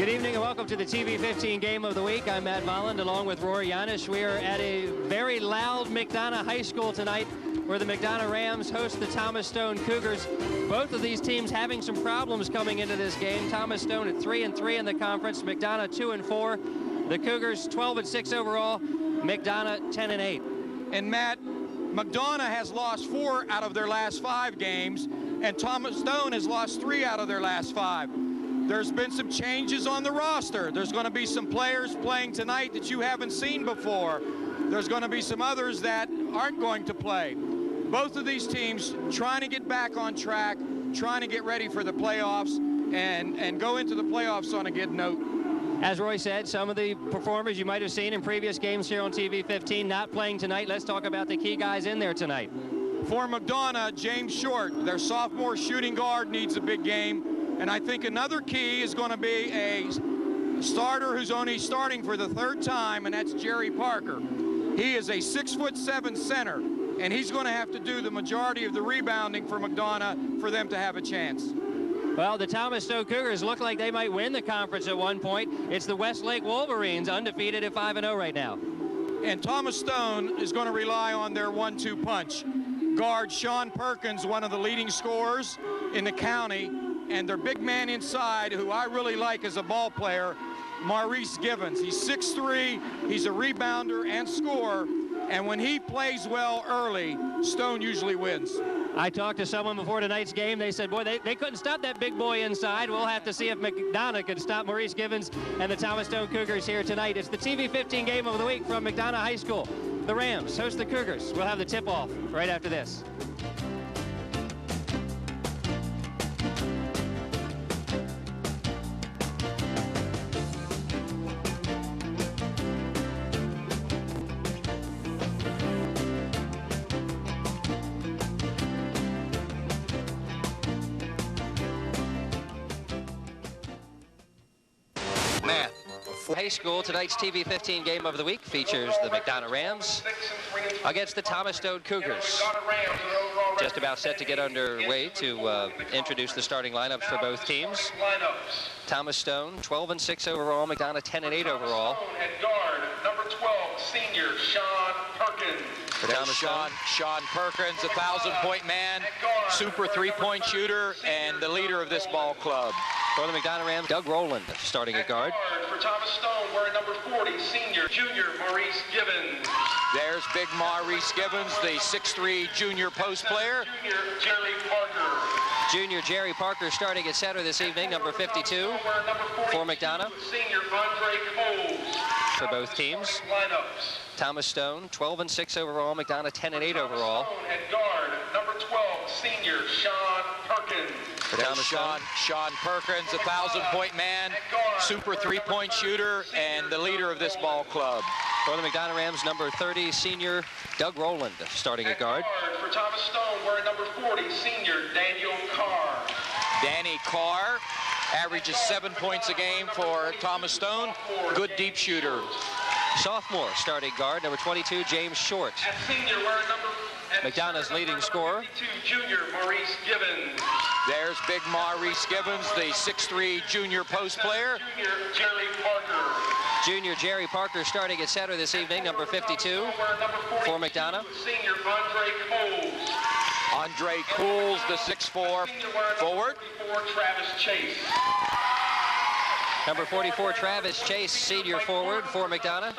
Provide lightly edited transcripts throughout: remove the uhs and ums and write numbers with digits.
Good evening and welcome to the TV15 Game of the Week. I'm Matt Volland along with Rory Yanish. We are at a very loud McDonough High School tonight where the McDonough Rams host the Thomas Stone Cougars. Both of these teams having some problems coming into this game. Thomas Stone at 3-3 in the conference, McDonough 2-4. The Cougars 12-6 overall, McDonough 10-8. And Matt, McDonough has lost 4 out of their last 5 games, and Thomas Stone has lost 3 out of their last 5. There's been some changes on the roster. There's going to be some players playing tonight that you haven't seen before. There's going to be some others that aren't going to play. Both of these teams trying to get back on track, trying to get ready for the playoffs and go into the playoffs on a good note. As Roy said, some of the performers you might have seen in previous games here on TV15 not playing tonight. Let's talk about the key guys in there tonight. For McDonough, James Short, their sophomore shooting guard, needs a big game. And I think another key is going to be a starter who's only starting for the 3rd time, and that's Jerry Parker. He is a 6'7" center, and he's going to have to do the majority of the rebounding for McDonough for them to have a chance. Well, the Thomas Stone Cougars look like they might win the conference at one point. It's the Westlake Wolverines, undefeated at 5-0 right now. And Thomas Stone is going to rely on their 1-2 punch. Guard Sean Perkins, one of the leading scorers in the county, and their big man inside, who I really like as a ball player, Maurice Givens. He's 6'3", he's a rebounder and scorer, and when he plays well early, Stone usually wins. I talked to someone before tonight's game. They said, boy, they couldn't stop that big boy inside. We'll have to see if McDonough can stop Maurice Givens and the Thomas Stone Cougars here tonight. It's the TV15 Game of the Week from McDonough High School. The Rams host the Cougars. We'll have the tip-off right after this. High School, tonight's TV15 Game of the Week features the McDonough Rams against the Thomas Stone Cougars. Just about set to get underway to introduce the starting lineups for both teams. Thomas Stone, 12-6 overall, McDonough 10-8 overall. At guard, number 12, senior Sean Perkins. For Sean Perkins, a 1,000-point man, super 3-point shooter, and the leader of this ball club. For the McDonough Rams, Doug Rowland starting at guard. For Thomas Stone, wearing number 40, senior junior Maurice Givens. There's big Maurice Givens, the 6'3" junior post player. Junior Jerry Parker. Junior Jerry Parker starting at center this evening, number 52 for McDonough. Senior Andre Coles. For both teams. Lineups. Thomas Stone, 12-6 overall, McDonough 10-8 overall. At guard, number 12, senior Sean Perkins. For Sean Perkins, a 1,000-point man, super 3-point shooter, and the leader of this ball club. For the McDonough Rams, number 30, senior Doug Rowland starting at guard. For Thomas Stone, wearing number 40, senior Daniel Carr. Danny Carr averages 7 points a game for Thomas Stone. Good deep shooter. Sophomore starting guard, number 22, James Short. At senior, wearing number McDonough's leading scorer. 52, junior Maurice Givens. There's big Maurice Givens, the 6'3" junior post player. Junior Jerry Parker. Junior Jerry Parker starting at center this evening, number 52 for McDonough. Senior Andre Coles. Andre Coles, the 6'4" forward. Travis Chase. Number 44, Travis Chase, senior forward for McDonough. And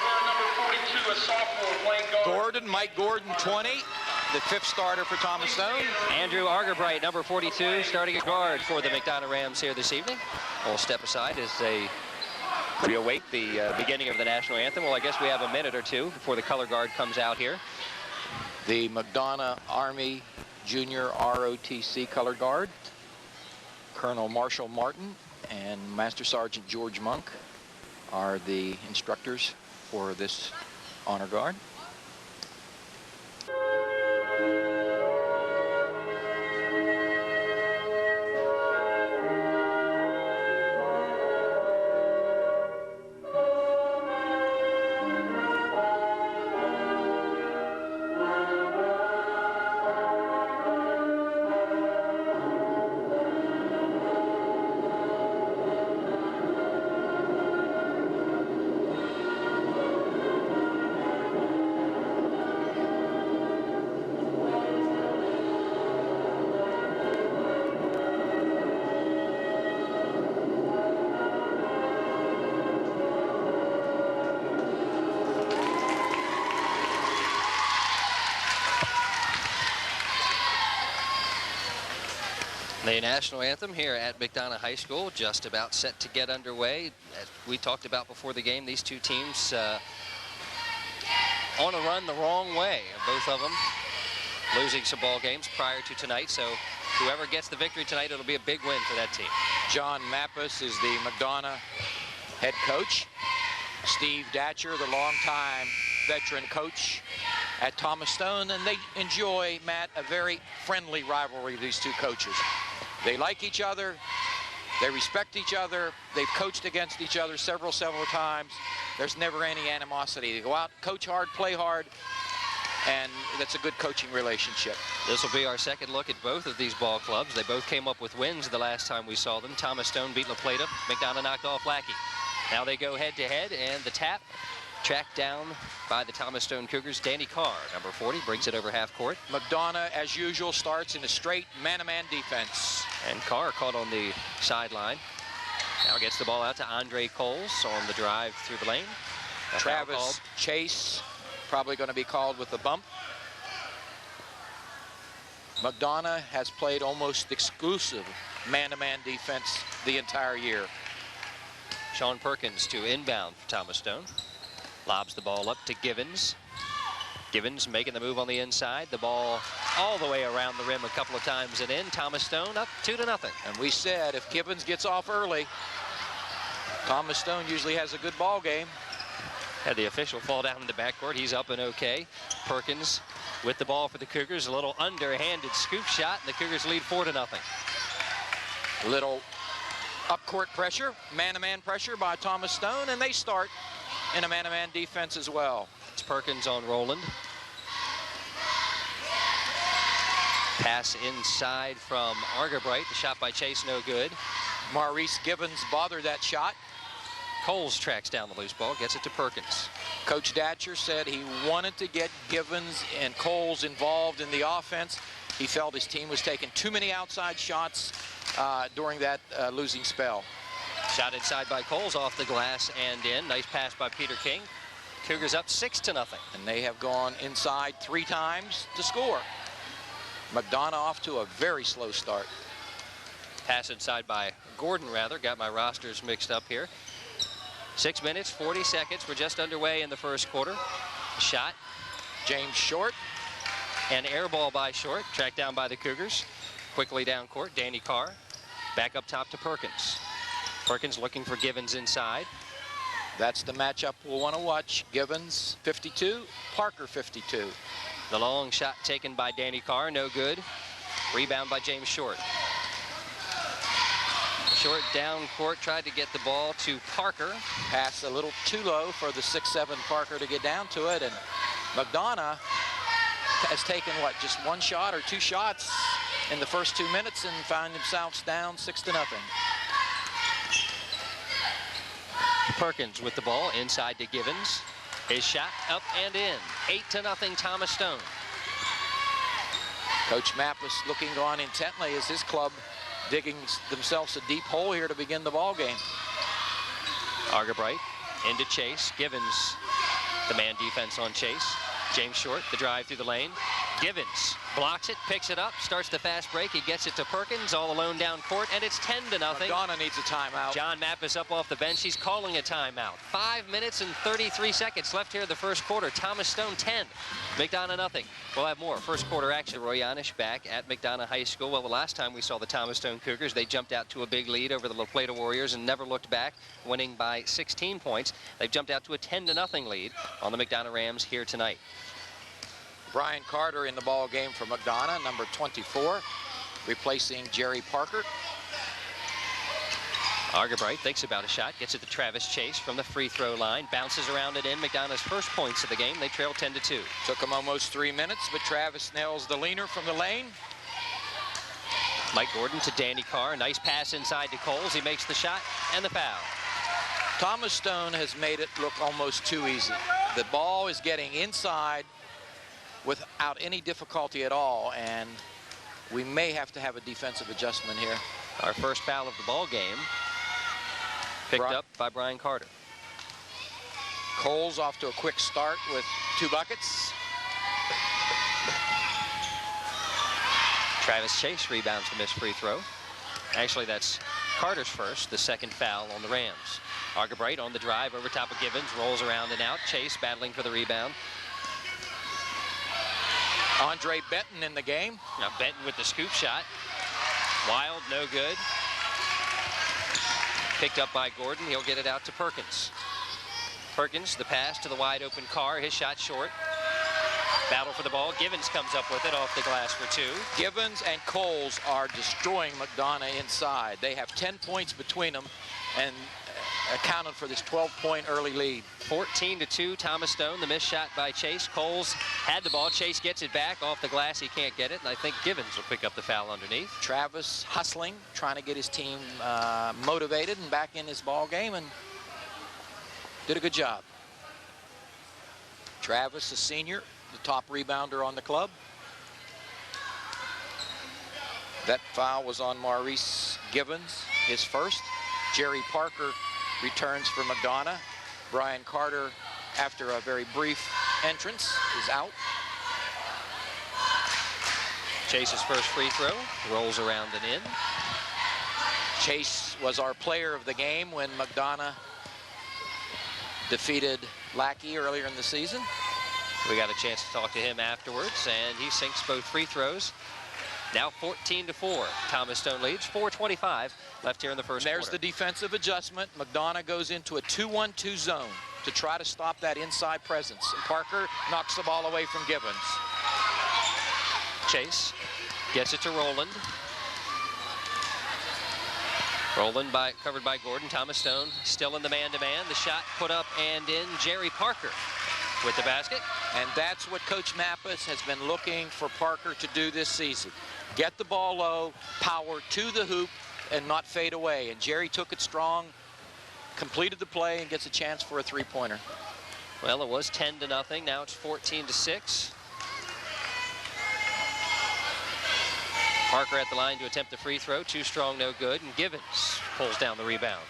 we're number 42, a sophomore playing guard. Mike Gordon, 20, the 5th starter for Thomas Stone. Andrew Argerbright, number 42, starting at guard for the McDonough Rams here this evening. We'll step aside as they await the beginning of the national anthem. Well, I guess we have a minute or two before the color guard comes out here. The McDonough Army Junior ROTC color guard, Colonel Marshall Martin and Master Sergeant George Monk are the instructors for this honor guard. The national anthem here at McDonough High School just about set to get underway. As we talked about before the game, these two teams on a run the wrong way. Both of them losing some ball games prior to tonight, so whoever gets the victory tonight, it'll be a big win for that team. John Mappus is the McDonough head coach. Steve Datcher, the longtime veteran coach at Thomas Stone, and they enjoy, Matt, a very friendly rivalry, these two coaches. They like each other, they respect each other, they've coached against each other several times. There's never any animosity. They go out, coach hard, play hard, and that's a good coaching relationship. This will be our second look at both of these ball clubs. They both came up with wins the last time we saw them. Thomas Stone beat La Plata, McDonough knocked off Lackey. Now they go head-to-head, and the tap tracked down by the Thomas Stone Cougars. Danny Carr, number 40, brings it over half court. McDonough, as usual, starts in a straight man-to-man defense. And Carr caught on the sideline. Now gets the ball out to Andre Coles on the drive through the lane. Travis Chase probably going to be called with a bump. McDonough has played almost exclusive man-to-man defense the entire year. Sean Perkins to inbound for Thomas Stone. Lobs the ball up to Givens. Givens making the move on the inside. The ball all the way around the rim a couple of times and in. Thomas Stone up 2-0. And we said if Givens gets off early, Thomas Stone usually has a good ball game. Had the official fall down in the backcourt. He's up and okay. Perkins with the ball for the Cougars. A little underhanded scoop shot, and the Cougars lead 4-0. Little up-court pressure, man-to-man pressure by Thomas Stone, and they start in a man-to-man defense as well. It's Perkins on Roland. Pass inside from Argerbright. The shot by Chase, no good. Maurice Givens bothered that shot. Coles tracks down the loose ball, gets it to Perkins. Coach Datcher said he wanted to get Givens and Coles involved in the offense. He felt his team was taking too many outside shots during that losing spell. Shot inside by Coles, off the glass and in. Nice pass by Peter King. Cougars up 6-0. And they have gone inside 3 times to score. McDonough off to a very slow start. Pass inside by Gordon, rather. Got my rosters mixed up here. 6 minutes, 40 seconds. We're just underway in the first quarter. Shot. James Short. An air ball by Short, tracked down by the Cougars. Quickly down court, Danny Carr. Back up top to Perkins. Perkins looking for Givens inside. That's the matchup we'll want to watch. Givens 52, Parker 52. The long shot taken by Danny Carr, no good. Rebound by James Short. Short down court, tried to get the ball to Parker. Pass a little too low for the 6'7" Parker to get down to it, and McDonough has taken, what, just 1 shot or 2 shots in the first 2 minutes and found themselves down 6-0. Perkins with the ball inside to Givens. His shot up and in. 8-0 Thomas Stone. Coach Mappus looking on intently as his club digging themselves a deep hole here to begin the ball game. Argerbright into Chase. Givens, the man defense on Chase. James Short, the drive through the lane. Givens blocks it, picks it up, starts the fast break. He gets it to Perkins, all alone down court, and it's 10-0. McDonough needs a timeout. John Mappus up off the bench. He's calling a timeout. 5 minutes and 33 seconds left here in the first quarter. Thomas Stone 10, McDonough nothing. We'll have more first quarter action. Roy Yanish back at McDonough High School. Well, the last time we saw the Thomas Stone Cougars, they jumped out to a big lead over the La Plata Warriors and never looked back, winning by 16 points. They've jumped out to a 10-0 lead on the McDonough Rams here tonight. Brian Carter in the ball game for McDonough, number 24, replacing Jerry Parker. Argerbright thinks about a shot, gets it to Travis Chase from the free throw line, bounces around it in. McDonough's first points of the game. They trail 10-2. Took him almost 3 minutes, but Travis nails the leaner from the lane. Mike Gordon to Danny Carr. Nice pass inside to Coles. He makes the shot and the foul. Thomas Stone has made it look almost too easy. The ball is getting inside without any difficulty at all, and we may have to have a defensive adjustment here. Our first foul of the ball game picked up by Brian Carter. Coles off to a quick start with 2 buckets. Travis Chase rebounds the missed free throw. Actually, that's Carter's first, the second foul on the Rams. Argabright on the drive over top of Givens, rolls around and out. Chase battling for the rebound. Andre Benton in the game. Now Benton with the scoop shot. Wild, no good. Picked up by Gordon. He'll get it out to Perkins. Perkins, the pass to the wide open Carr. His shot short. Battle for the ball. Givens comes up with it off the glass for 2. Givens and Coles are destroying McDonough inside. They have 10 points between them and accounted for this 12-point early lead. 14-2, Thomas Stone. The missed shot by Chase. Coles had the ball. Chase gets it back off the glass. He can't get it, and I think Givens will pick up the foul underneath. Travis hustling, trying to get his team motivated and back in this ball game, and did a good job. Travis, a senior, the top rebounder on the club. That foul was on Maurice Givens, his first. Jerry Parker returns for McDonough. Brian Carter, after a very brief entrance, is out. Chase's first free throw, rolls around and in. Chase was our player of the game when McDonough defeated Lackey earlier in the season. We got a chance to talk to him afterwards, and he sinks both free throws. Now 14-4. Thomas Stone leads. 4:25 left here in the first There's quarter. the defensive adjustment. McDonough goes into a 2-1-2 zone to try to stop that inside presence. And Parker knocks the ball away from Givens. Chase gets it to Rowland. Rowland covered by Gordon. Thomas Stone still in the man-to-man. The shot put up and in. Jerry Parker with the basket. And that's what Coach Mappus has been looking for Parker to do this season. Get the ball low, power to the hoop, and not fade away. And Jerry took it strong, completed the play, and gets a chance for a three-pointer. Well, it was 10-0. Now it's 14-6. Parker at the line to attempt the free throw. Too strong, no good. And Givens pulls down the rebound.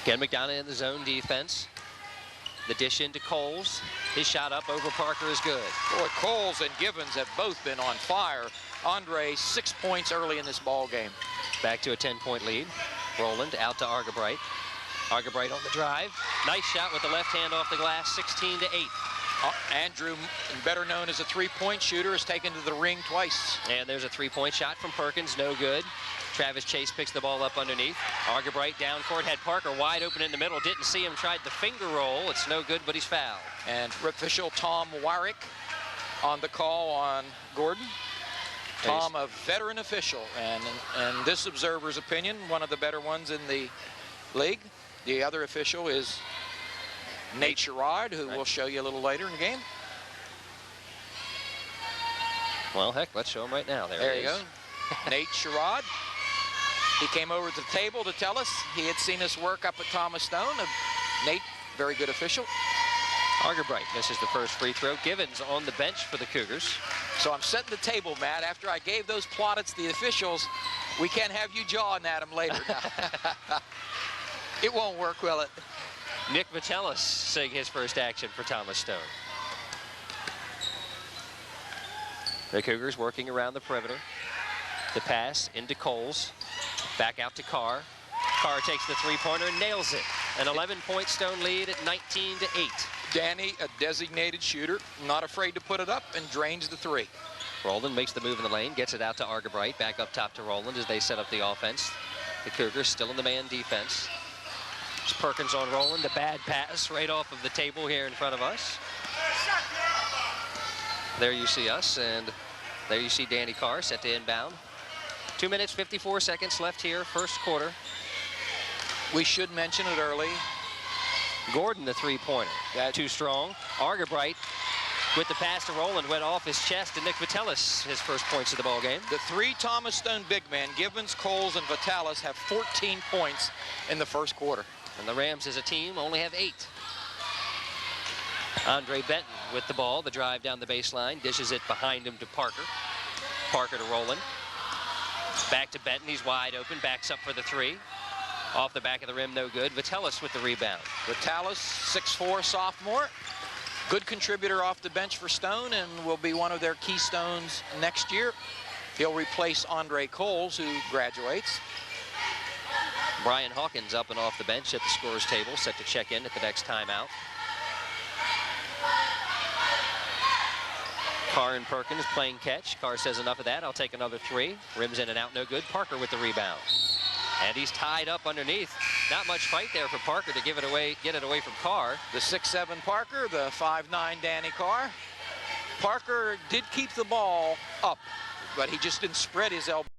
Again, McDonough in the zone defense. The dish into Coles. His shot up over Parker is good. Boy, Coles and Givens have both been on fire. Andre, 6 points early in this ball game. Back to a 10-point lead. Rowland out to Argabright. Argabright on the drive. Nice shot with the left hand off the glass, 16-8. Andrew, better known as a three-point shooter, has taken to the ring twice. And there's a three-point shot from Perkins, no good. Travis Chase picks the ball up underneath. Argabright down court, had Parker wide open in the middle. Didn't see him, tried the finger roll. It's no good, but he's fouled. And official Tom Wyrick on the call on Gordon. Tom, a veteran official, and in this observer's opinion, one of the better ones in the league. The other official is Nate Sherrod, who we'll show you a little later in the game. Well, heck, let's show him right now. There you go. Nate Sherrod. He came over to the table to tell us he had seen us work up at Thomas Stone. Nate, very good official. Argabright misses the first free throw. Givens on the bench for the Cougars. So I'm setting the table, Matt. After I gave those plaudits to the officials, we can't have you jawing at them later now. It won't work, will it? Nick Metellus seeing his first action for Thomas Stone. The Cougars working around the perimeter. The pass into Coles. Back out to Carr. Carr takes the three-pointer and nails it. An 11-point Stone lead at 19-8. Danny, a designated shooter, not afraid to put it up and drains the three. Rowland makes the move in the lane, gets it out to Argabright. Back up top to Rowland as they set up the offense. The Cougars still in the man defense. It's Perkins on Rowland. A bad pass right off of the table here in front of us. There you see us, and there you see Danny Carr set to inbound. 2 minutes, 54 seconds left here, first quarter. We should mention it early. Gordon, the three-pointer. Too strong. Argabright with the pass to Rowland went off his chest, and Nick Vitalis, his first points of the ball game. The three Thomas Stone big men, Givens, Coles, and Vitalis, have 14 points in the first quarter. And the Rams as a team only have 8. Andre Benton with the ball, the drive down the baseline, dishes it behind him to Parker. Parker to Rowland. Back to Benton, he's wide open, backs up for the three. Off the back of the rim, no good. Vitalis with the rebound. Vitalis, 6'4" sophomore. Good contributor off the bench for Stone and will be one of their keystones next year. He'll replace Andre Coles, who graduates. Brian Hawkins up and off the bench at the scorer's table, set to check in at the next timeout. Carr and Perkins playing catch. Carr says enough of that. I'll take another 3. Rims in and out, no good. Parker with the rebound. And he's tied up underneath. Not much fight there for Parker to get it away from Carr. The 6'7" Parker, the 5'9" Danny Carr. Parker did keep the ball up, but he just didn't spread his elbow.